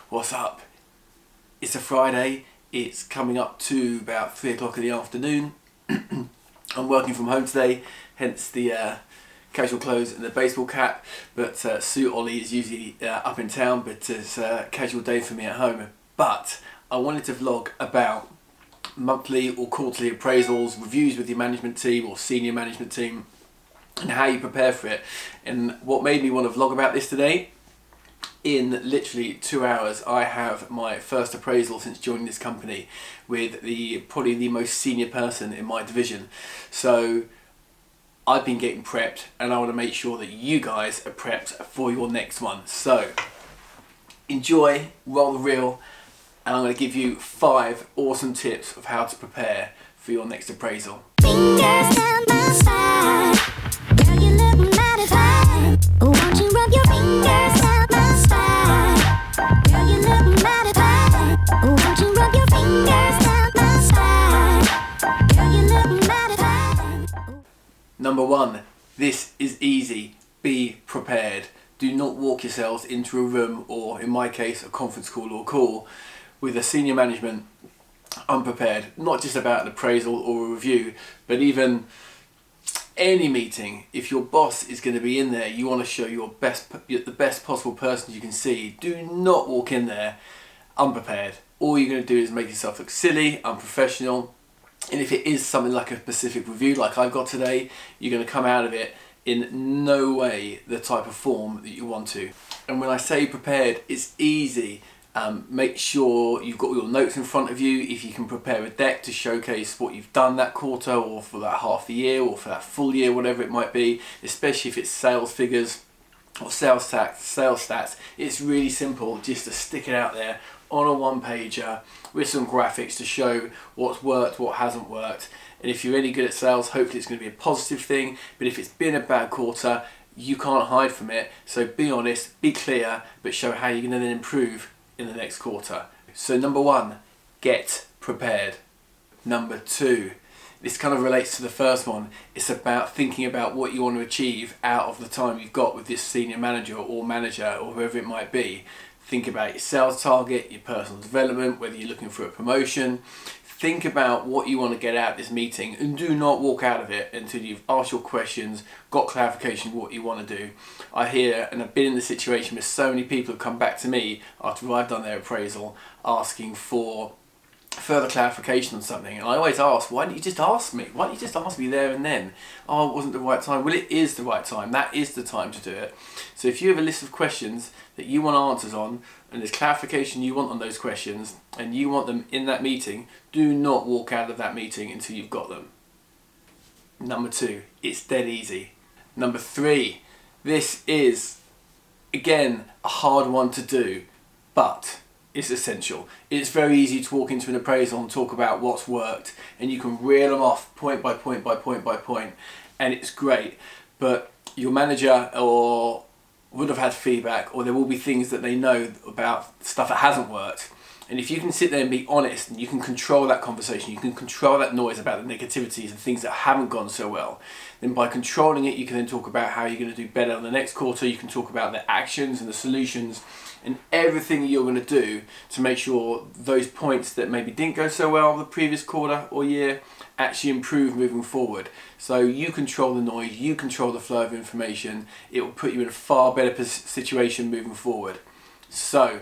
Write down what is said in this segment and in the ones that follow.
What's up? It's a Friday, it's coming up to about 3 o'clock in the afternoon. I'm working from home today, hence the casual clothes and the baseball cap, but suit Ollie is usually up in town, but it's a casual day for me at home. But I wanted to vlog about monthly or quarterly appraisals, reviews with your management team or senior management team, and how you prepare for it. And what made me want to vlog about this today, in literally 2 hours I have my first appraisal since joining this company with probably the most senior person in my division. So I've been getting prepped and I want to make sure that you guys are prepped for your next one. So enjoy, roll the reel, and I'm going to give you 5 awesome tips of how to prepare for your next appraisal. Fingers down my spine, girl, you look mighty fine. Won't you rub your fingers down my spine, girl, you look mighty fine. Won't you rub your fingers down my spine, girl, you look mighty fine. Number 1, this is easy. Be prepared. Do not walk yourselves into a room, or in my case a conference call or call, with a senior management unprepared. Not just about an appraisal or a review, but even any meeting. If your boss is going to be in there, you want to show the best possible person you can see. Do not walk in there unprepared. All you're going to do is make yourself look silly, unprofessional. And if it is something like a specific review like I've got today, you're going to come out of it in no way the type of form that you want to. And when I say prepared, it's easy. Make sure you've got all your notes in front of you. If you can prepare a deck to showcase what you've done that quarter, or for that half the year, or for that full year, whatever it might be, especially if it's sales figures or sales stats, it's really simple just to stick it out there on a one-pager with some graphics to show what's worked, what hasn't worked. And if you're any good at sales, hopefully it's going to be a positive thing. But if it's been a bad quarter, you can't hide from it. So be honest, be clear, but show how you're going to then improve in the next quarter. So number 1, get prepared. Number 2, this kind of relates to the first one. It's about thinking about what you want to achieve out of the time you've got with this senior manager or whoever it might be. Think about your sales target, your personal development, whether you're looking for a promotion. Think about what you want to get out of this meeting, and do not walk out of it until you've asked your questions, got clarification of what you want to do. I hear, and I've been in the situation where so many people have come back to me after I've done their appraisal asking for further clarification on something, and I always ask, why don't you just ask me? Why don't you just ask me there and then? Oh, it wasn't the right time. Well, it is the right time. That is the time to do it. So if you have a list of questions that you want answers on, and there's clarification you want on those questions, and you want them in that meeting, do not walk out of that meeting until you've got them. Number 2, it's dead easy. Number 3, this is, again, a hard one to do, but it's essential. It's very easy to walk into an appraisal and talk about what's worked, and you can reel them off point by point by point by point, and it's great. But your manager would have had feedback, or there will be things that they know about stuff that hasn't worked. And if you can sit there and be honest, and you can control that conversation, you can control that noise about the negativities and things that haven't gone so well, then by controlling it, you can then talk about how you're going to do better in the next quarter. You can talk about the actions and the solutions and everything you're going to do to make sure those points that maybe didn't go so well the previous quarter or year actually improve moving forward. So you control the noise, you control the flow of information. It will put you in a far better situation moving forward. So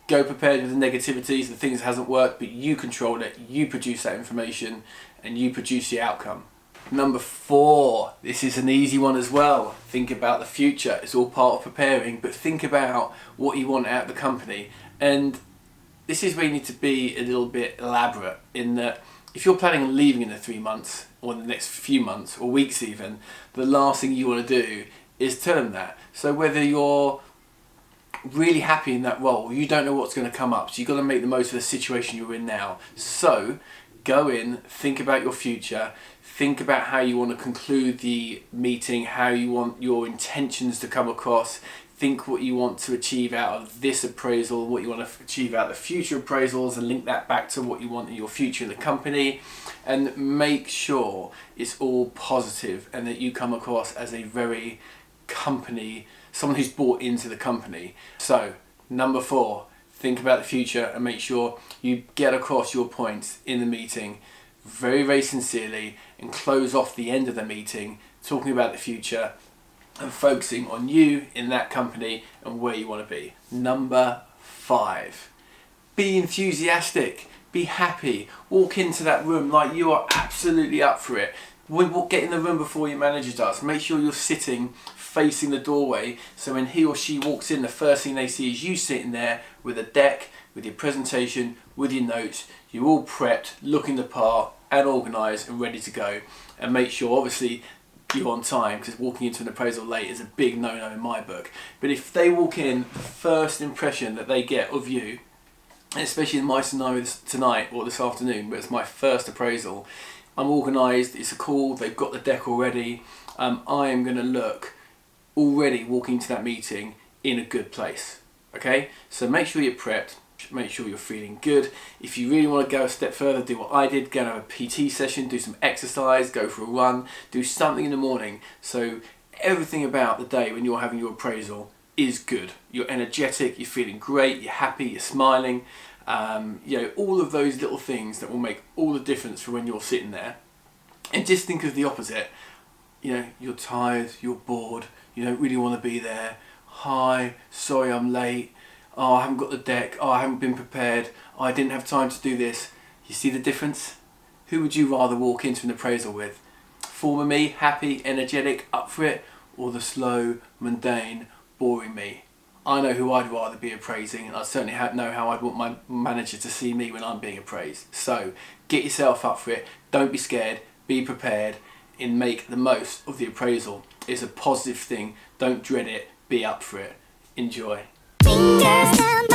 go prepared with the negativities, the things that hasn't worked, but you control it, you produce that information, and you produce the outcome. Number 4, this is an easy one as well. Think about the future. It's all part of preparing, but think about what you want out of the company. And this is where you need to be a little bit elaborate, in that if you're planning on leaving in the 3 months, or in the next few months, or weeks even, the last thing you want to do is tell them that. So whether you're really happy in that role, you don't know what's going to come up, so you've got to make the most of the situation you're in now. So go in, think about your future, think about how you want to conclude the meeting, how you want your intentions to come across, think what you want to achieve out of this appraisal, what you want to achieve out of the future appraisals, and link that back to what you want in your future in the company, and make sure it's all positive and that you come across as a very someone who's bought into the company. So number 4, think about the future and make sure you get across your points in the meeting very, very sincerely, and close off the end of the meeting talking about the future and focusing on you in that company and where you want to be. Number 5, be enthusiastic, be happy, walk into that room like you are absolutely up for it. Get in the room before your manager does. Make sure you're sitting facing the doorway, so when he or she walks in, the first thing they see is you sitting there with a deck, with your presentation, with your notes. You're all prepped, looking the part and organised and ready to go. And make sure obviously you're on time, because walking into an appraisal late is a big no-no in my book. But if they walk in, the first impression that they get of you, and especially in my scenario tonight or this afternoon, where it's my first appraisal, I'm organised, it's a call, they've got the deck already, I am going to look already walking to that meeting in a good place. Okay, so make sure you're prepped, make sure you're feeling good. If you really want to go a step further, do what I did, go and have a PT session, do some exercise, go for a run, do something in the morning, so everything about the day when you're having your appraisal is good. You're energetic, you're feeling great, you're happy, you're smiling. All of those little things that will make all the difference for when you're sitting there. And just think of the opposite. You're tired, you're bored, you don't really want to be there. Hi, sorry I'm late. Oh, I haven't got the deck. Oh, I haven't been prepared. Oh, I didn't have time to do this. You see the difference? Who would you rather walk into an appraisal with? Former me, happy, energetic, up for it, or the slow, mundane, boring me? I know who I'd rather be appraising, and I certainly know how I'd want my manager to see me when I'm being appraised. So get yourself up for it, don't be scared, be prepared, and make the most of the appraisal. It's a positive thing, don't dread it, be up for it. Enjoy. Fingers down